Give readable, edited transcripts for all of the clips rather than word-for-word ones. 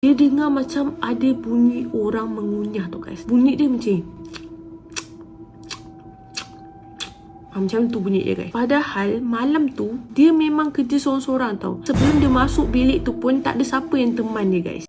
Dia dengar macam ada bunyi orang mengunyah tu guys. Bunyi dia macam macam tu bunyi dia guys. Padahal malam tu dia memang kerja seorang-seorang tau. Sebelum dia masuk bilik tu pun tak ada siapa yang teman dia guys.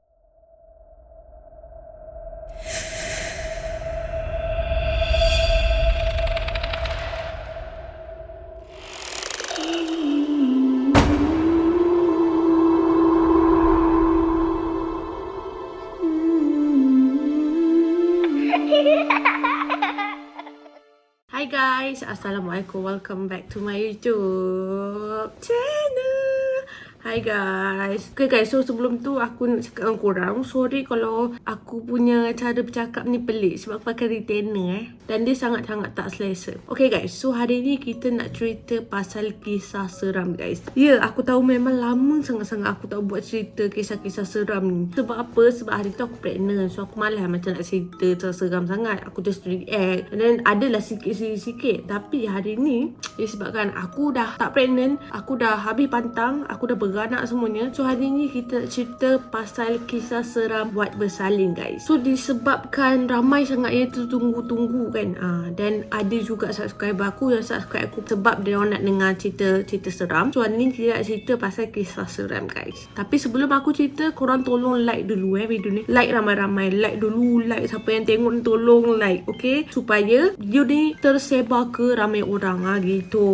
Hi guys, Assalamualaikum. Welcome back to my YouTube channel. Hi guys. Okay guys, so sebelum tu aku nak cakap dengan korang, sorry kalau aku punya cara bercakap ni pelik sebab aku pakai retainer dan dia sangat-sangat tak selesa. Okay guys, so hari ni kita nak cerita pasal kisah seram guys. Ya, aku tahu memang lama sangat-sangat aku tak buat cerita kisah-kisah seram ni. Sebab apa? Sebab hari tu aku pregnant, so aku malas macam nak cerita seram sangat. Aku just react and then adalah sikit-sikit. Tapi hari ni disebabkan aku dah tak pregnant, aku dah habis pantang, aku dah beranak semuanya. So hari ni kita nak cerita pasal kisah seram buat bersalin guys. So disebabkan ramai sangat yang tertunggu-tunggu kan, dan ada juga subscriber aku yang subscribe aku sebab dia orang nak dengar cerita seram. So hari ni kita nak cerita pasal kisah seram guys. Tapi sebelum aku cerita, korang tolong like dulu video ni. Like ramai-ramai, like dulu, like siapa yang tengok ni tolong like, okay? Supaya video ni tersebar ke ramai orang gitu.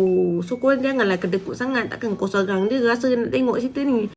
So korang janganlah kedekut sangat, takkan kau seorang je rasa nak tengok cerita ni.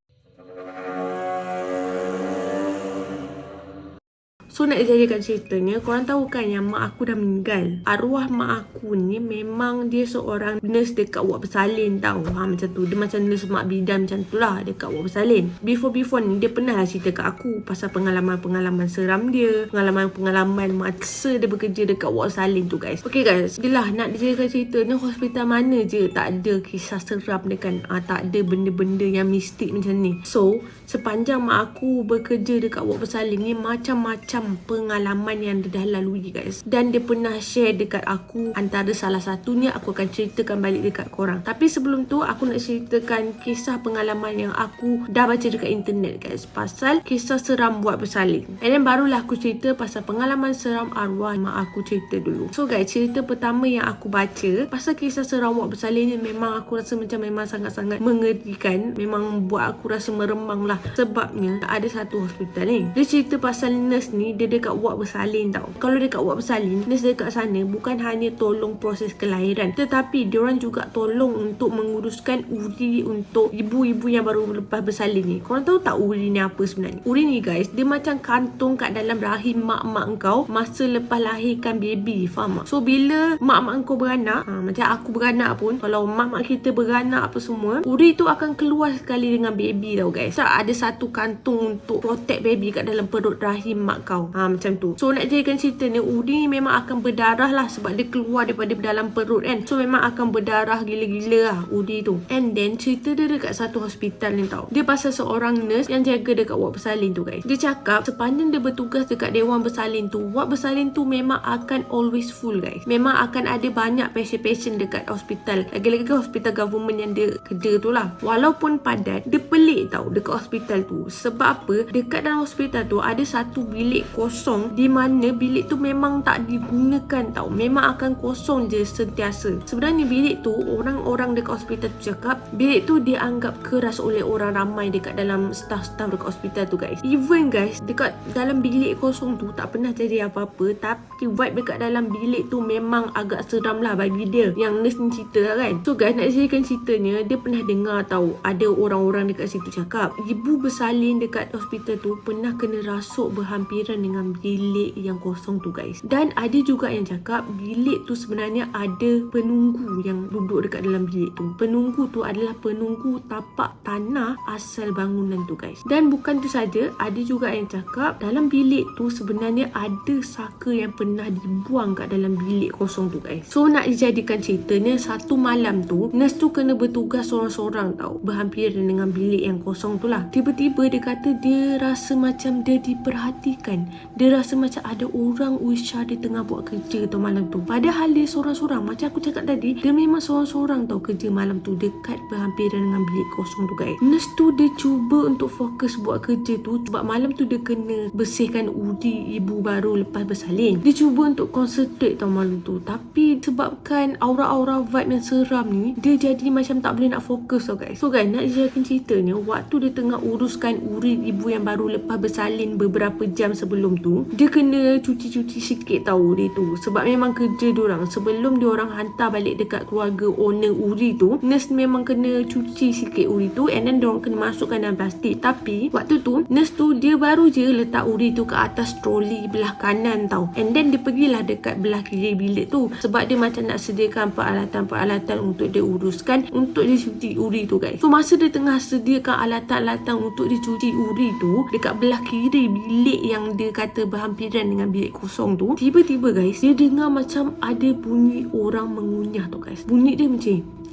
So nak jadikan ceritanya, korang tahu kan yang mak aku dah meninggal. Arwah mak aku ni memang dia seorang nurse dekat ward bersalin tau. Macam tu. Dia macam nurse mak bidan macam tu lah dekat ward bersalin. Before ni dia pernah lah cerita kat aku pasal pengalaman-pengalaman seram dia, pengalaman-pengalaman masa dia bekerja dekat ward bersalin tu guys. Okay guys, dia lah nak dijadikan ceritanya hospital mana je tak ada kisah seram dia kan. Tak ada benda-benda yang mistik macam ni. So sepanjang mak aku bekerja dekat ward bersalin ni, macam-macam pengalaman yang dia dah lalui guys. Dan dia pernah share dekat aku. Antara salah satunya aku akan ceritakan balik dekat korang. Tapi sebelum tu aku nak ceritakan kisah pengalaman yang aku dah baca dekat internet guys, pasal kisah seram buat bersalin. And then barulah aku cerita pasal pengalaman seram arwah mak aku cerita dulu. So guys, cerita pertama yang aku baca pasal kisah seram buat bersalin ni memang aku rasa macam memang sangat-sangat mengerikan. Memang buat aku rasa meremang lah. Sebabnya ada satu hospital ni, dia cerita pasal nurse ni dia dekat ward bersalin tau. Kalau dekat ward bersalin, nurse dekat sana bukan hanya tolong proses kelahiran, tetapi diorang juga tolong untuk menguruskan uri untuk ibu-ibu yang baru lepas bersalin ni. Korang tahu tak uri ni apa sebenarnya? Uri ni guys, dia macam kantung kat dalam rahim mak-mak kau masa lepas lahirkan baby. Faham tak? So bila mak-mak kau beranak, macam aku beranak pun, kalau mak-mak kita beranak apa semua, uri tu akan keluar sekali dengan baby tau guys. So ada satu kantung untuk protect baby kat dalam perut rahim mak kau. Macam tu. So nak jadikan cerita ni, uri ni memang akan berdarah lah sebab dia keluar daripada dalam perut kan. So memang akan berdarah gila-gila lah uri tu. And then cerita dia dekat satu hospital ni tau. Dia pasal seorang nurse yang jaga dekat ward bersalin tu guys. Dia cakap sepanjang dia bertugas dekat dewan bersalin tu, ward bersalin tu memang akan always full guys. Memang akan ada banyak patient-patient dekat hospital. Lagi-lagi hospital government yang dia kerja tu lah. Walaupun padat, dia pelik tau dekat hospital tu. Sebab apa? Dekat dalam hospital tu ada satu bilik kosong di mana bilik tu memang tak digunakan tau. Memang akan kosong je sentiasa. Sebenarnya bilik tu, orang-orang dekat hospital tu cakap bilik tu dianggap keras oleh orang ramai dekat dalam staff-staff dekat hospital tu guys. Even guys, dekat dalam bilik kosong tu tak pernah jadi apa-apa, tapi vibe dekat dalam bilik tu memang agak seram lah bagi dia yang nurse ni cerita lah kan. So guys, nak ceritakan ceritanya, dia pernah dengar tau ada orang-orang dekat situ cakap ibu bersalin dekat hospital tu pernah kena rasuk berhampiran dengan bilik yang kosong tu guys. Dan ada juga yang cakap bilik tu sebenarnya ada penunggu yang duduk dekat dalam bilik tu. Penunggu tu adalah penunggu tapak tanah asal bangunan tu guys. Dan bukan tu saja, ada juga yang cakap dalam bilik tu sebenarnya ada saka yang pernah dibuang kat dalam bilik kosong tu guys. So nak dijadikan ceritanya, satu malam tu nurse tu kena bertugas seorang-seorang tau, berhampiran dengan bilik yang kosong tu lah. Tiba-tiba dia kata dia rasa macam dia diperhatikan. Dia rasa macam ada orang usia dia tengah buat kerja tau malam tu. Padahal dia seorang-seorang. Macam aku cakap tadi, dia memang seorang-seorang tau kerja malam tu dekat berhampiran dengan bilik kosong tu guys. Nurse tu dia cuba untuk fokus buat kerja tu sebab malam tu dia kena bersihkan udi ibu baru lepas bersalin. Dia cuba untuk concentrate tau malam tu. Tapi sebabkan aura-aura vibe yang seram ni, dia jadi macam tak boleh nak fokus tau guys. So guys, nak jadikan ceritanya, waktu dia tengah uruskan urin ibu yang baru lepas bersalin beberapa jam sebelum tu, dia kena cuci-cuci sikit tau uri tu. Sebab memang kerja diorang, sebelum diorang hantar balik dekat keluarga owner uri tu, nurse memang kena cuci sikit uri tu and then diorang kena masukkan dalam plastik. Tapi waktu tu nurse tu dia baru je letak uri tu ke atas troli belah kanan tau, and then dia pergilah dekat belah kiri bilik tu sebab dia macam nak sediakan peralatan-peralatan untuk dia uruskan untuk dia cuci uri tu guys. So masa dia tengah sediakan alatan-alatan untuk dia cuci uri tu dekat belah kiri bilik yang dia kata berhampiran dengan bilik kosong tu, tiba-tiba guys dia dengar macam ada bunyi orang mengunyah tu guys. Bunyi dia macam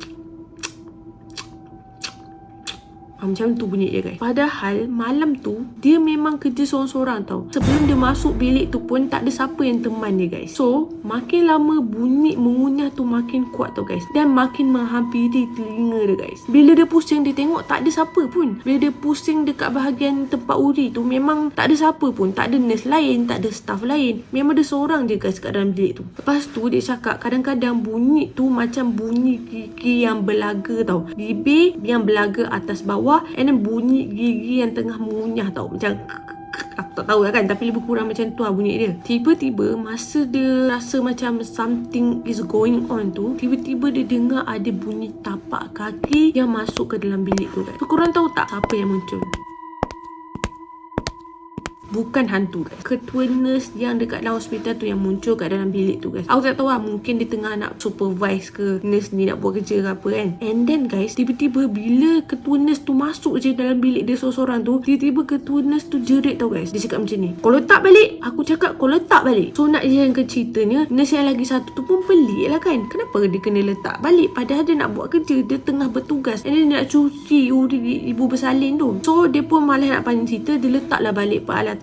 macam tu bunyi dia guys. Padahal malam tu dia memang kerja seorang-seorang tau. Sebelum dia masuk bilik tu pun tak ada siapa yang teman dia guys. So makin lama bunyi mengunyah tu makin kuat tau guys, dan makin menghampiri telinga dia guys. Bila dia pusing dia tengok tak ada siapa pun. Bila dia pusing dekat bahagian tempat uri tu memang tak ada siapa pun. Tak ada nurse lain, tak ada staff lain. Memang dia seorang je guys kat dalam bilik tu. Lepas tu dia cakap kadang-kadang bunyi tu macam bunyi gigi yang berlaga tau. Bibir yang berlaga atas bawah, and then bunyi gigi yang tengah mengunyah tau. Macam aku tak tahu lah kan, tapi lebih kurang macam tu lah bunyi dia. Tiba-tiba masa dia rasa macam something is going on tu, tiba-tiba dia dengar ada bunyi tapak kaki yang masuk ke dalam bilik tu kan. So korang tahu tak siapa yang muncul? Bukan hantu guys. Ketua nurse yang dekat dalam hospital tu yang muncul kat dalam bilik tu guys. Aku tak tahu lah, mungkin dia tengah nak supervise ke nurse ni nak buat kerja ke apa kan. And then guys, tiba-tiba bila ketua nurse tu masuk je dalam bilik dia seorang-seorang tu, tiba-tiba ketua nurse tu jerit tau guys. Dia cakap macam ni, kau letak balik. Aku cakap kau letak balik. So nak jadikan ceritanya, nurse yang lagi satu tu pun pelik lah kan. Kenapa dia kena letak balik padahal dia nak buat kerja, dia tengah bertugas, and then dia nak cuci uri ibu bersalin tu. So dia pun malas nak panjang cerita, dia letaklah balik peralatan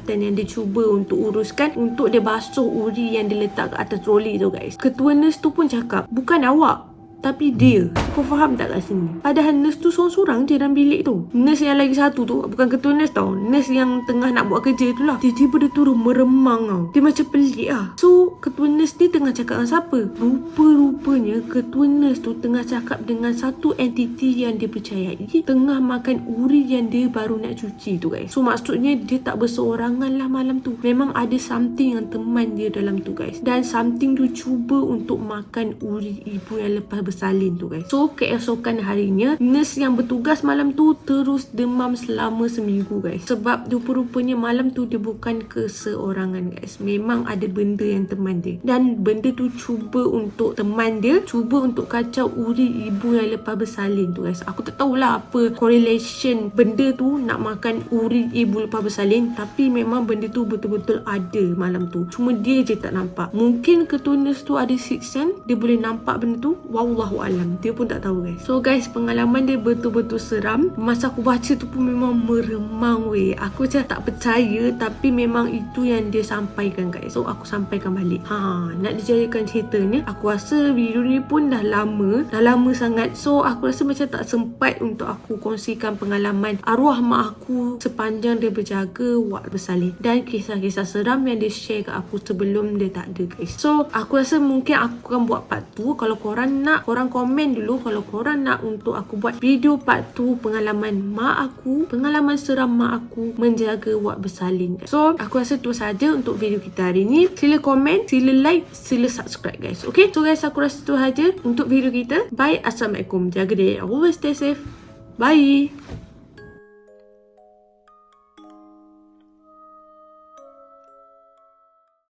yang dia cuba untuk uruskan untuk dia basuh uri yang dia letak ke atas troli tu guys. Ketua nurse tu pun cakap, bukan awak tapi dia. Kau faham tak kat sini? Padahal nurse tu seorang-seorang je dalam bilik tu. Nurse yang lagi satu tu bukan ketua nurse tau, nurse yang tengah nak buat kerja tu lah. Tiba-tiba dia turun meremang tau. Dia macam pelik lah. So ketua nurse ni tengah cakap dengan siapa? Rupa-rupanya ketua nurse tu tengah cakap dengan satu entiti yang dia percayai tengah makan uri yang dia baru nak cuci tu guys. So maksudnya dia tak berseorangan lah malam tu. Memang ada something yang teman dia dalam tu guys. Dan something tu cuba untuk makan uri ibu yang lepas bersalin tu guys. So keesokan harinya, nurse yang bertugas malam tu terus demam selama seminggu guys. Sebab rupa-rupanya malam tu dia bukan keseorangan guys. Memang ada benda yang teman dia. Dan benda tu cuba untuk teman dia, cuba untuk kacau uri ibu yang lepas bersalin tu guys. Aku tak tahulah apa correlation benda tu nak makan uri ibu lepas bersalin, tapi memang benda tu betul-betul ada malam tu. Cuma dia je tak nampak. Mungkin ketua nurse tu ada sixth sense, dia boleh nampak benda tu. Wallahualam, dia pun tak tahu guys. So guys, pengalaman dia betul-betul seram. Masa aku baca tu pun memang meremang weh. Aku macam tak percaya, tapi memang itu yang dia sampaikan guys. So aku sampaikan balik. Nak dijadikan ceritanya, aku rasa video ni pun dah lama sangat. So aku rasa macam tak sempat untuk aku kongsikan pengalaman arwah mak aku sepanjang dia berjaga ward bersalin, dan kisah-kisah seram yang dia share kat aku sebelum dia tak ada guys. So aku rasa mungkin aku akan buat part 2. Kalau korang nak, korang komen dulu kalau korang nak untuk aku buat video part 2 pengalaman mak aku, pengalaman seram mak aku menjaga ward bersalin. So aku rasa tu saja untuk video kita hari ni. Sila komen, sila like, sila subscribe guys. Okay, so guys, aku rasa tu saja untuk video kita. Bye, Assalamualaikum, jaga diri, always stay safe, bye.